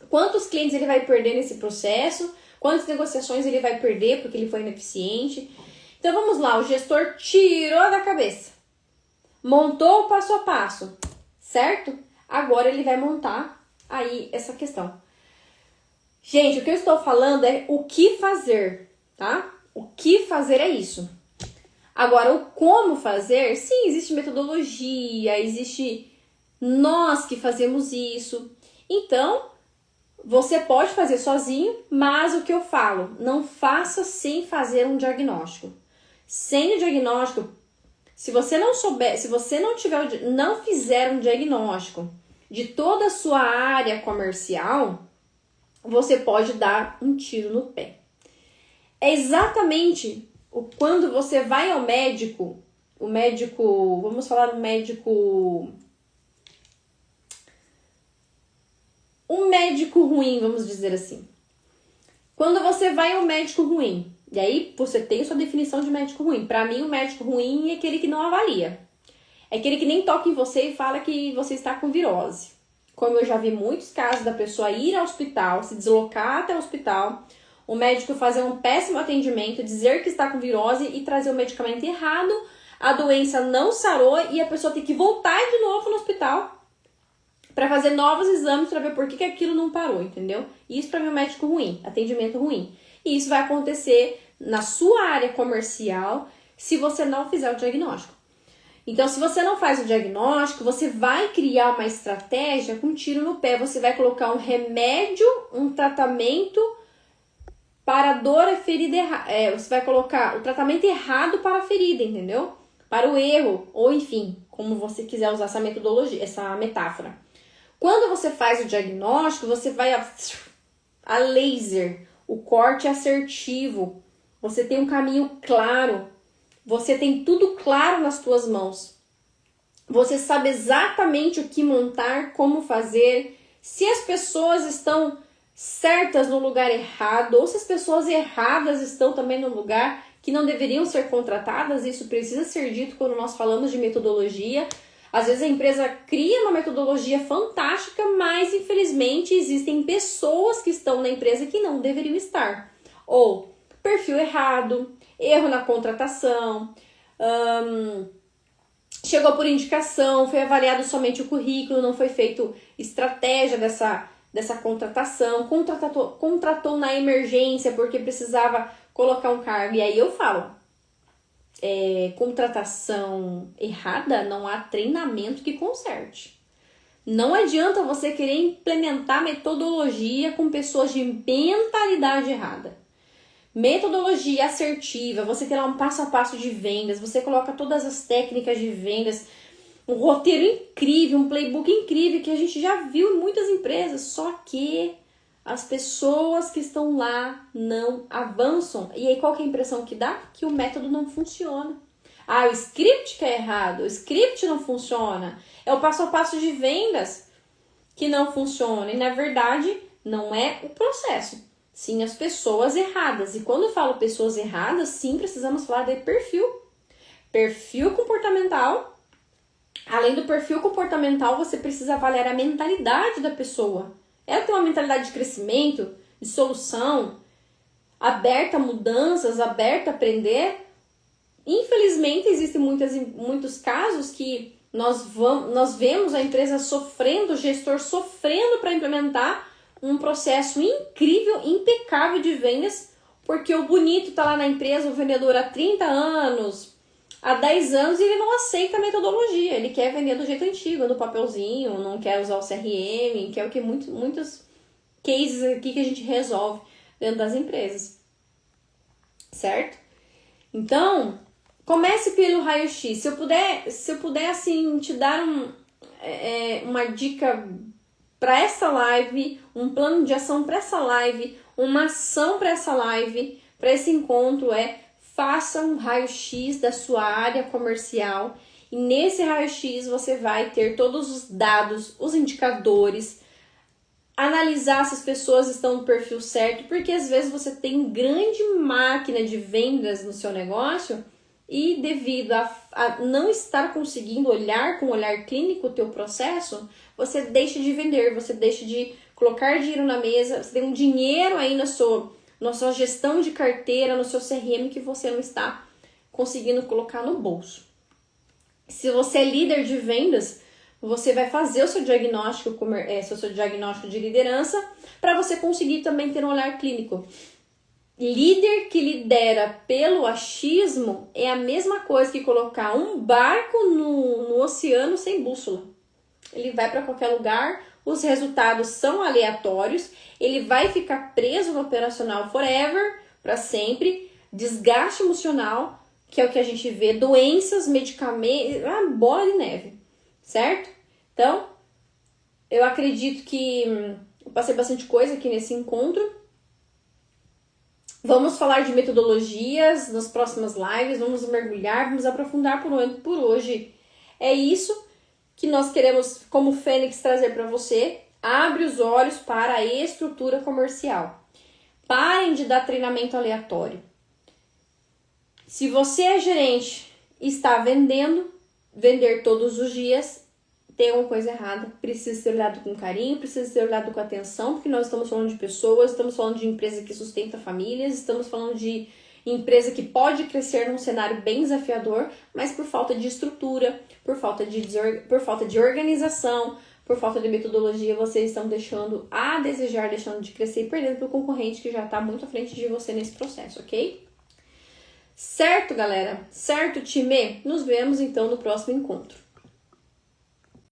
quantos clientes ele vai perder nesse processo, quantas negociações ele vai perder porque ele foi ineficiente. Então vamos lá, o gestor tirou da cabeça, montou o passo a passo, certo? Agora ele vai montar aí essa questão. Gente, o que eu estou falando é o que fazer, tá? O que fazer é isso. Agora, o como fazer, sim, existe metodologia, existe nós que fazemos isso. Então, você pode fazer sozinho, mas o que eu falo, não faça sem fazer um diagnóstico. Sem o diagnóstico, se você não souber, se você não fizer um diagnóstico de toda a sua área comercial, você pode dar um tiro no pé. É exatamente quando você vai ao médico, vamos falar um médico ruim, vamos dizer assim. Quando você vai ao médico ruim, e aí você tem sua definição de médico ruim. Para mim, o médico ruim é aquele que não avalia. É aquele que nem toca em você e fala que você está com virose. Como eu já vi muitos casos da pessoa ir ao hospital, se deslocar até o hospital, o médico fazer um péssimo atendimento, dizer que está com virose e trazer o medicamento errado, a doença não sarou e a pessoa tem que voltar de novo no hospital para fazer novos exames para ver por que aquilo não parou, entendeu? Isso para mim é um médico ruim, atendimento ruim. E isso vai acontecer na sua área comercial se você não fizer o diagnóstico. Então, se você não faz o diagnóstico, você vai criar uma estratégia com um tiro no pé. Você vai colocar um remédio, um tratamento para a dor e ferida errada. Você vai colocar o tratamento errado para a ferida, entendeu? Para o erro, ou enfim, como você quiser usar essa metodologia, essa metáfora. Quando você faz o diagnóstico, você vai a laser, o corte assertivo. Você tem um caminho claro. Você tem tudo claro nas tuas mãos. Você sabe exatamente o que montar, como fazer, se as pessoas estão certas no lugar errado ou se as pessoas erradas estão também no lugar que não deveriam ser contratadas. Isso precisa ser dito quando nós falamos de metodologia. Às vezes a empresa cria uma metodologia fantástica, mas infelizmente existem pessoas que estão na empresa que não deveriam estar. Ou perfil errado, erro na contratação, chegou por indicação, foi avaliado somente o currículo, não foi feito estratégia dessa contratação, contratou na emergência porque precisava colocar um cargo. E aí eu falo, contratação errada, não há treinamento que conserte. Não adianta você querer implementar metodologia com pessoas de mentalidade errada. Metodologia assertiva, você tem lá um passo a passo de vendas, você coloca todas as técnicas de vendas, um roteiro incrível, um playbook incrível que a gente já viu em muitas empresas, só que as pessoas que estão lá não avançam. E aí qual que é a impressão que dá? Que o método não funciona. Ah, o script que é errado, o script não funciona, é o passo a passo de vendas que não funciona. E na verdade não é o processo, sim as pessoas erradas. E quando eu falo pessoas erradas, sim, precisamos falar de perfil. Perfil comportamental. Além do perfil comportamental, você precisa avaliar a mentalidade da pessoa. Ela tem uma mentalidade de crescimento, de solução, aberta a mudanças, aberta a aprender. Infelizmente, existem muitos casos que nós vemos a empresa sofrendo, o gestor sofrendo para implementar um processo incrível, impecável de vendas, porque o bonito está lá na empresa, o vendedor há 30 anos, há 10 anos, e ele não aceita a metodologia. Ele quer vender do jeito antigo, no papelzinho, não quer usar o CRM, quer o que muitos cases aqui que a gente resolve dentro das empresas. Certo? Então, comece pelo raio-x. Se eu puder assim, te dar uma dica para essa live, um plano de ação para essa live, uma ação para essa live, para esse encontro faça um raio-x da sua área comercial e nesse raio-x você vai ter todos os dados, os indicadores, analisar se as pessoas estão no perfil certo, porque às vezes você tem grande máquina de vendas no seu negócio e devido a não estar conseguindo olhar com um olhar clínico o teu processo, você deixa de vender, você deixa de colocar dinheiro na mesa, você tem um dinheiro aí na sua gestão de carteira, no seu CRM que você não está conseguindo colocar no bolso. Se você é líder de vendas, você vai fazer o seu diagnóstico, seu diagnóstico de liderança para você conseguir também ter um olhar clínico. Líder que lidera pelo achismo é a mesma coisa que colocar um barco no oceano sem bússola. Ele vai para qualquer lugar, os resultados são aleatórios, ele vai ficar preso no operacional forever, para sempre, desgaste emocional, que é o que a gente vê, doenças, medicamentos, bola de neve, certo? Então, eu acredito que eu passei bastante coisa aqui nesse encontro. Vamos falar de metodologias nas próximas lives, vamos mergulhar, vamos aprofundar por hoje. É isso que nós queremos, como Fênix, trazer para você. Abre os olhos para a estrutura comercial. Parem de dar treinamento aleatório. Se você é gerente e está vender todos os dias, tem alguma coisa errada. Precisa ser olhado com carinho, precisa ser olhado com atenção, porque nós estamos falando de pessoas, estamos falando de empresa que sustenta famílias, estamos falando de Empresa que pode crescer num cenário bem desafiador, mas por falta de estrutura, por falta de organização, por falta de metodologia, vocês estão deixando a desejar, deixando de crescer e perdendo para o concorrente que já está muito à frente de você nesse processo, ok? Certo, galera? Certo, time? Nos vemos então no próximo encontro.